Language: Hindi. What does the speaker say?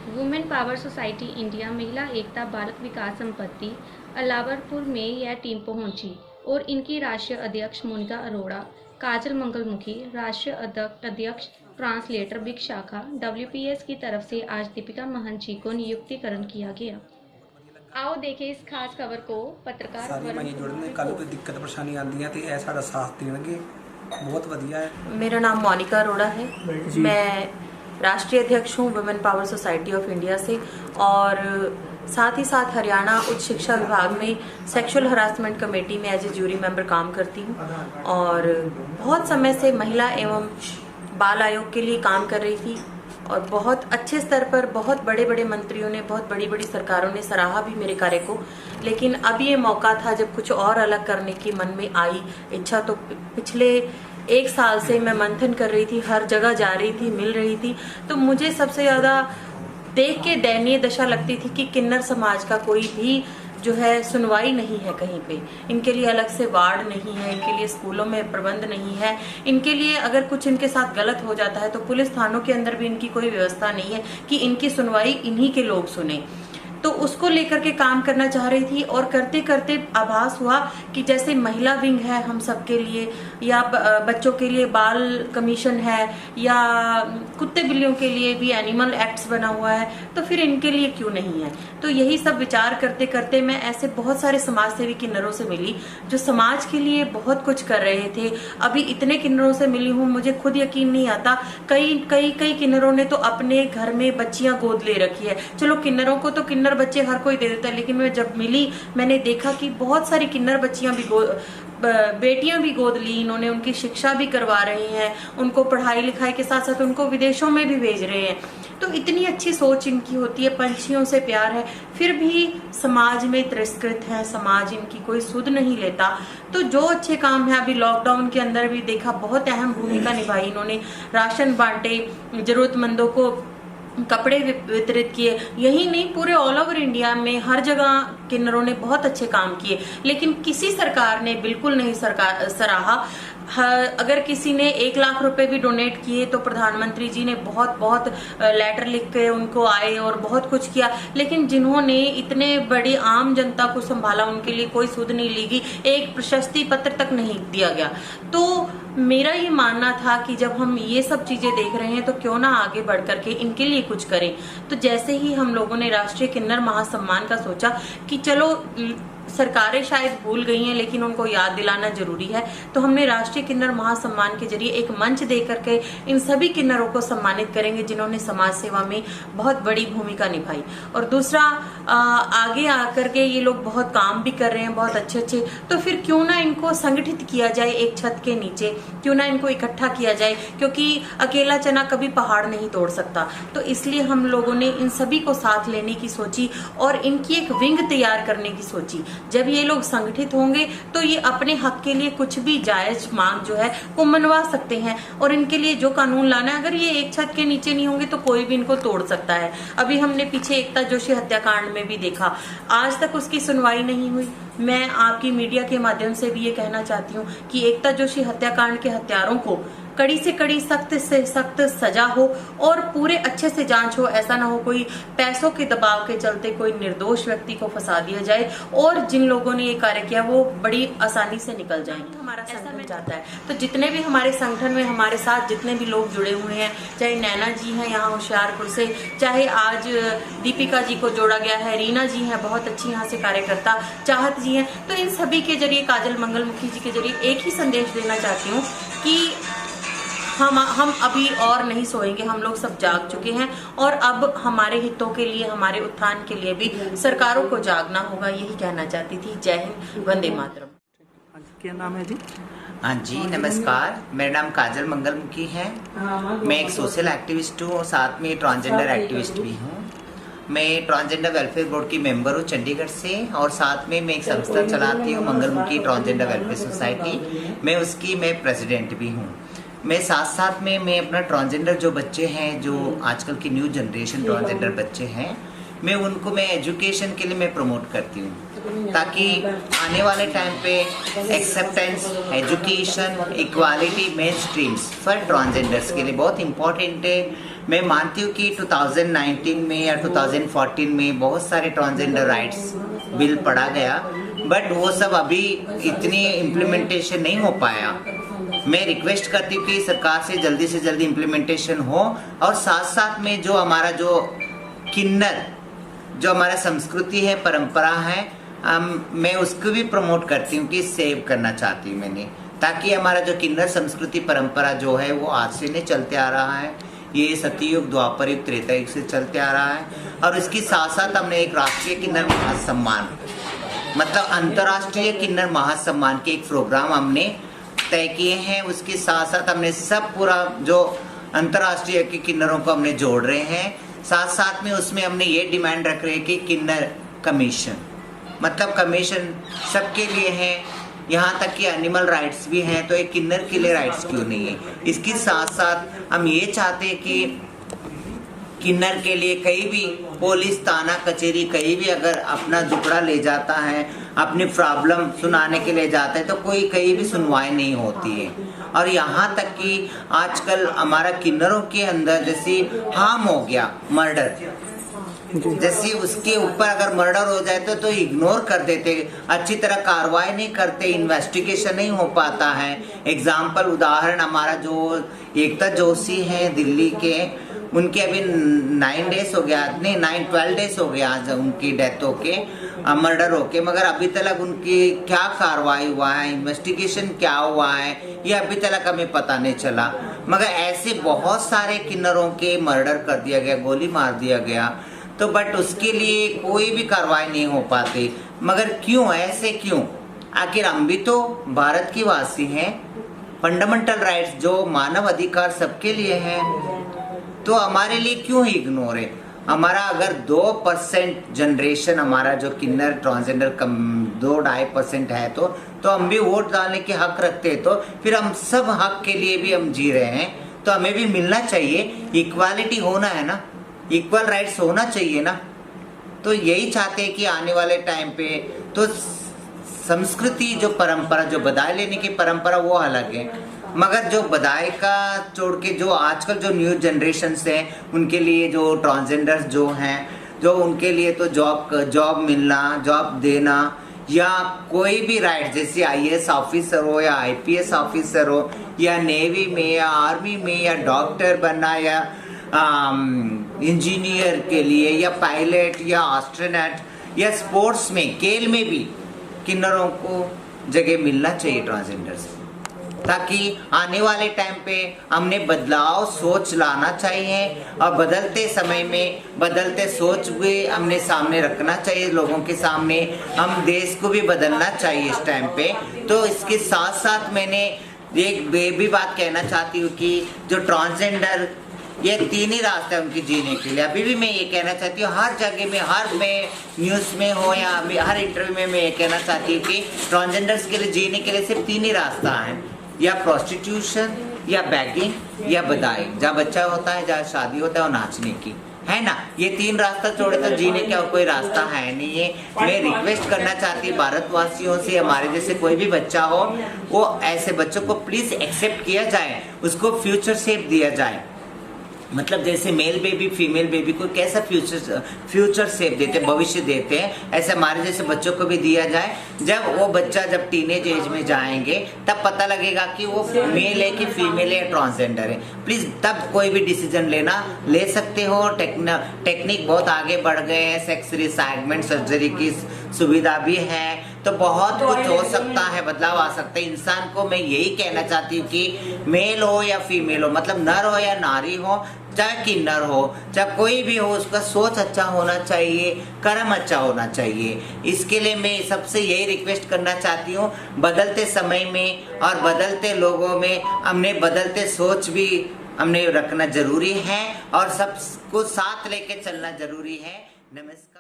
वुमेन पावर सोसाइटी इंडिया महिला एकता बालक विकास संपत्ति अलावरपुर में यह टीम पहुंची और इनकी राष्ट्रीय अध्यक्ष मोनिका अरोड़ा, काजल मंगलमुखी, राष्ट्रीय अध्यक्ष ट्रांसलेटर बिग शाखा WPS की तरफ से आज दीपिका महंत जी को नियुक्तिकरण किया गया। आओ देखें इस खास खबर को। पत्रकार सारी माइयां जुड़ने कल कोई दिक्कत परेशानी आती है तो यह साड़ा साथ देंगे, बहुत वधिया है। मेरा नाम मोनिका अरोड़ा है, मैं राष्ट्रीय अध्यक्ष हूँ women power society of India से और साथ ही साथ हरियाणा उच्च शिक्षा विभाग में सेक्सुअल हरासमेंट कमेटी में एज ए ज्यूरी मेंबर काम करती हूँ और बहुत समय से महिला एवं बाल आयोग के लिए काम कर रही थी और बहुत अच्छे स्तर पर बहुत बड़े बड़े मंत्रियों ने, बहुत बड़ी बड़ी सरकारों ने सराहा भी मेरे कार्य को। लेकिन अब ये मौका था जब कुछ और अलग करने की मन में आई इच्छा। तो पिछले 1 साल से मैं मंथन कर रही थी, हर जगह जा रही थी, मिल रही थी। तो मुझे सबसे ज़्यादा देख के दयनीय दशा लगती थी कि किन्नर समाज का कोई भी जो है सुनवाई नहीं है कहीं पे। इनके लिए अलग से वार्ड नहीं है, इनके लिए स्कूलों में प्रबंध नहीं है, इनके लिए अगर कुछ इनके साथ गलत हो जाता है तो पुलिस थानों के अंदर भी इनकी कोई व्यवस्था नहीं है कि इनकी सुनवाई इन्हीं के लोग सुने। तो उसको लेकर के काम करना चाह रही थी और करते करते आभास हुआ कि जैसे महिला विंग है हम सबके लिए, या बच्चों के लिए बाल कमीशन है, या कुत्ते बिल्लियों के लिए भी एनिमल एक्ट्स बना हुआ है, तो फिर इनके लिए क्यों नहीं है। तो यही सब विचार करते करते मैं ऐसे बहुत सारे समाज सेवी किन्नरों से मिली जो समाज के लिए बहुत कुछ कर रहे थे। अभी इतने किन्नरों से मिली हूँ, मुझे खुद यकीन नहीं आता। कई किन्नरों ने तो अपने घर में बच्चियां गोद ले रखी है। चलो किन्नरों को तो किन्नर बच्चे हर कोई दे देता है, लेकिन मैं जब मिली मैंने देखा कि बहुत सारी किन्नर बच्चियां भी बेटियां भी गोद ली इन्होंने, उनकी शिक्षा भी करवा रहे हैं, उनको पढ़ाई लिखाई के साथ साथ उनको विदेशों में भी भेज रहे हैं। तो इतनी अच्छी सोच इनकी होती है, पंछियों से प्यार है, फिर भी समाज में तिरस्कृत है, समाज इनकी कोई सुध नहीं लेता। तो जो अच्छे काम है, अभी लॉकडाउन के अंदर भी देखा बहुत अहम भूमिका निभाई इन्होंने, राशन बांटे, जरूरतमंदों को कपड़े वितरित किए। यही नहीं, पूरे ऑल ओवर इंडिया में हर जगह किन्नरों ने बहुत अच्छे काम किए, लेकिन किसी सरकार ने बिल्कुल नहीं सराहा। अगर किसी ने 1 लाख रुपए भी डोनेट किए तो प्रधानमंत्री जी ने बहुत लेटर लिख के उनको आए और बहुत कुछ किया, लेकिन जिन्होंने इतने बड़ी आम जनता को संभाला उनके लिए कोई सुध नहीं ली, एक प्रशस्ति पत्र तक नहीं दिया गया। तो मेरा ये मानना था कि जब हम ये सब चीजें देख रहे हैं तो क्यों ना आगे बढ़ करके इनके लिए कुछ करें। तो जैसे ही हम लोगों ने राष्ट्रीय किन्नर महासम्मान का सोचा कि चलो सरकारें शायद भूल गई हैं लेकिन उनको याद दिलाना जरूरी है, तो हमने राष्ट्रीय किन्नर महासम्मान के जरिए एक मंच दे करके इन सभी किन्नरों को सम्मानित करेंगे जिन्होंने समाज सेवा में बहुत बड़ी भूमिका निभाई। और दूसरा, आगे आकर के ये लोग बहुत काम भी कर रहे हैं, बहुत अच्छे, तो फिर क्यों ना इनको संगठित किया जाए एक छत के नीचे, क्यों ना इनको इकट्ठा किया जाए, क्योंकि अकेला चना कभी पहाड़ नहीं तोड़ सकता। तो इसलिए हम लोगों ने इन सभी को साथ लेने की सोची और इनकी एक विंग तैयार करने की सोची। जब ये लोग संगठित होंगे तो ये अपने हक के लिए कुछ भी जायज मांग जो है वो मनवा सकते हैं, और इनके लिए जो कानून लाना है, अगर ये एक छत के नीचे नहीं होंगे तो कोई भी इनको तोड़ सकता है। अभी हमने पीछे एकता जोशी हत्याकांड में भी देखा, आज तक उसकी सुनवाई नहीं हुई। मैं आपकी मीडिया के माध्यम से भी ये कहना चाहती हूँ कि एकता जोशी हत्याकांड के हत्यारों को कड़ी से कड़ी, सख्त से सख्त सजा हो और पूरे अच्छे से जांच हो। ऐसा ना हो कोई पैसों के दबाव के चलते कोई निर्दोष व्यक्ति को फंसा दिया जाए और जिन लोगों ने ये कार्य किया वो बड़ी आसानी से निकल जाएंगे। हमारा संगठन जाता है तो जितने भी हमारे संगठन में हमारे साथ जितने भी लोग जुड़े हुए हैं, चाहे नैना जी हैं यहाँ होशियारपुर से, चाहे आज दीपिका जी को जोड़ा गया है, रीना जी हैं बहुत अच्छी यहाँ से कार्यकर्ता, चाहत जी हैं, तो इन सभी के जरिए, काजल मंगलमुखी जी के जरिए एक ही संदेश देना चाहती हूँ कि हम अभी और नहीं सोएंगे, हम लोग सब जाग चुके हैं और अब हमारे हितों के लिए, हमारे उत्थान के लिए भी सरकारों को जागना होगा, यही कहना चाहती थी। जय हिंद, वंदे मातरम। क्या नाम है जी? हाँ जी, नमस्कार, मेरा नाम काजल मंगलमुखी है। मैं एक सोशल एक्टिविस्ट हूँ और साथ में ट्रांसजेंडर एक्टिविस्ट भी हूँ। मैं ट्रांसजेंडर वेलफेयर बोर्ड की मेंबर हूँ चंडीगढ़ से, और साथ में मैं एक संस्था चलाती हूँ मंगलमुखी ट्रांसजेंडर वेलफेयर सोसाइटी, मैं उसकी प्रेसिडेंट भी हूँ। मैं साथ में मैं अपना ट्रांसजेंडर जो बच्चे हैं, जो आजकल की न्यू जनरेशन ट्रांसजेंडर बच्चे हैं, मैं उनको एजुकेशन के लिए प्रमोट करती हूँ, ताकि आने वाले टाइम पे acceptance, education, equality, main streams for transgenders के लिए बहुत इम्पोर्टेंट है। मैं मानती हूँ कि 2019 में या 2014 में बहुत सारे ट्रांसजेंडर राइट्स बिल पढ़ा गया, बट वो सब अभी इतनी इम्प्लीमेंटेशन नहीं हो पाया। मैं रिक्वेस्ट करती हूँ कि सरकार से जल्दी इम्प्लीमेंटेशन हो, और साथ साथ में जो हमारा जो किन्नर, जो हमारा संस्कृति है, परंपरा है, मैं उसको भी प्रमोट करती हूँ कि सेव करना चाहती हूँ मैंने, ताकि हमारा जो किन्नर संस्कृति परंपरा जो है वो आज से नहीं चलते आ रहा है, ये सतयुग, द्वापर युग, त्रेता युग से चलते आ रहा है। और इसके साथ साथ हमने एक राष्ट्रीय किन्नर महासम्मान, मतलब अंतर्राष्ट्रीय किन्नर महासम्मान के एक प्रोग्राम हमने तय किए हैं। उसके साथ साथ हमने सब पूरा जो अंतर्राष्ट्रीय के किन्नरों को हमने जोड़ रहे हैं। साथ साथ में उसमें हमने ये डिमांड रख रहे हैं कि किन्नर कमीशन, मतलब कमीशन सबके लिए है, यहाँ तक कि एनिमल राइट्स भी हैं, तो एक किन्नर के लिए राइट्स क्यों नहीं है। इसके साथ साथ हम ये चाहते हैं कि किन्नर के लिए कहीं भी पुलिस थाना कचहरी कहीं भी अगर अपना दुखड़ा ले जाता है, अपनी प्रॉब्लम सुनाने के लिए जाता है, तो कोई कहीं भी सुनवाई नहीं होती है। और यहाँ तक कि आजकल हमारा किन्नरों के अंदर जैसे हार्म हो गया, मर्डर, जैसे उसके ऊपर अगर मर्डर हो जाए तो इग्नोर कर देते, अच्छी तरह कार्रवाई नहीं करते, इन्वेस्टिगेशन नहीं हो पाता है। एग्जाम्पल उदाहरण हमारा जो एकता जोशी है दिल्ली के, उनके अभी 9 डेज हो गया, नहीं 12 डेज हो गया आज उनकी डेथ होके, मर्डर होके, मगर अभी तक उनकी क्या कार्रवाई हुआ है, इन्वेस्टिगेशन क्या हुआ है, ये अभी तक हमें पता नहीं चला। मगर ऐसे बहुत सारे किन्नरों के मर्डर कर दिया गया, गोली मार दिया गया, तो बट उसके लिए कोई भी कार्रवाई नहीं हो पाती। मगर क्यों, ऐसे क्यों? आखिर हम भी तो भारत की वासी हैं, फंडामेंटल राइट्स जो मानव अधिकार सबके लिए हैं, तो हमारे लिए क्यों इग्नोर है? हमारा अगर 2% जनरेशन हमारा जो किन्नर ट्रांसजेंडर कम 2-2.5% है, तो हम भी वोट डालने के हक रखते हैं, तो फिर हम सब हक के लिए भी हम जी रहे हैं, तो हमें भी मिलना चाहिए, इक्वालिटी होना है ना, इक्वल राइट्स होना चाहिए ना। तो यही चाहते हैं कि आने वाले टाइम पे तो संस्कृति जो परंपरा, जो बधाई लेने की परंपरा वो अलग है, मगर जो बधाई का छोड़ के जो आजकल जो न्यू जनरेशन हैं उनके लिए जो ट्रांसजेंडर्स जो हैं, जो उनके लिए तो जॉब मिलना, जॉब देना, या कोई भी राइट, जैसे IAS ऑफिसर हो या IPS ऑफिसर हो, या नेवी में या आर्मी में, या डॉक्टर बनना, या इंजीनियर के लिए, या पायलट, या एस्ट्रोनॉट, या स्पोर्ट्स में, खेल में भी किन्नरों को जगह मिलना चाहिए ट्रांसजेंडर्स, ताकि आने वाले टाइम पे हमने बदलाव सोच लाना चाहिए, और बदलते समय में बदलते सोच भी हमने सामने रखना चाहिए लोगों के सामने। हम देश को भी बदलना चाहिए इस टाइम पे। तो इसके साथ साथ मैंने एक भी बात कहना चाहती हूँ कि जो ट्रांसजेंडर, ये 3 ही रास्ते हैं उनकी जीने के लिए। अभी भी मैं ये कहना चाहती हूँ, हर जगह में, हर में न्यूज़ में हो या हर इंटरव्यू में मैं ये कहना चाहती हूँ कि ट्रांसजेंडर्स के लिए जीने के लिए सिर्फ 3 ही रास्ता है, या प्रोस्टिट्यूशन, या बैगिंग, या बधाई, जहाँ बच्चा होता है, जहाँ शादी होता है, और नाचने की, है ना। ये 3 रास्ता छोड़े तो जीने का कोई रास्ता है नहीं है। मैं रिक्वेस्ट करना चाहती हूँ भारतवासियों से, हमारे जैसे कोई भी बच्चा हो, वो ऐसे बच्चों को प्लीज एक्सेप्ट किया जाए, उसको फ्यूचर शेप दिया जाए। मतलब जैसे मेल बेबी फीमेल बेबी को कैसा फ्यूचर शेप देते, भविष्य देते हैं, ऐसे हमारे जैसे बच्चों को भी दिया जाए। जब वो बच्चा जब टीनेज एज में जाएंगे तब पता लगेगा कि वो मेल है कि फीमेल है या ट्रांसजेंडर है। प्लीज तब कोई भी डिसीजन ले सकते हो। टेक्निक बहुत आगे बढ़ गए हैं, सेक्स रिसाइनमेंट सर्जरी की सुविधा भी है, तो बहुत कुछ हो सकता है, बदलाव आ सकता है। इंसान को मैं यही कहना चाहती हूँ कि मेल हो या फीमेल हो, मतलब नर हो या नारी हो, चाहे किन्नर हो, चाहे कोई भी हो, उसका सोच अच्छा होना चाहिए, कर्म अच्छा होना चाहिए। इसके लिए मैं सबसे यही रिक्वेस्ट करना चाहती हूँ, बदलते समय में और बदलते लोगों में हमने बदलते सोच भी हमने रखना जरूरी है, और सबको साथ लेके चलना जरूरी है। नमस्कार।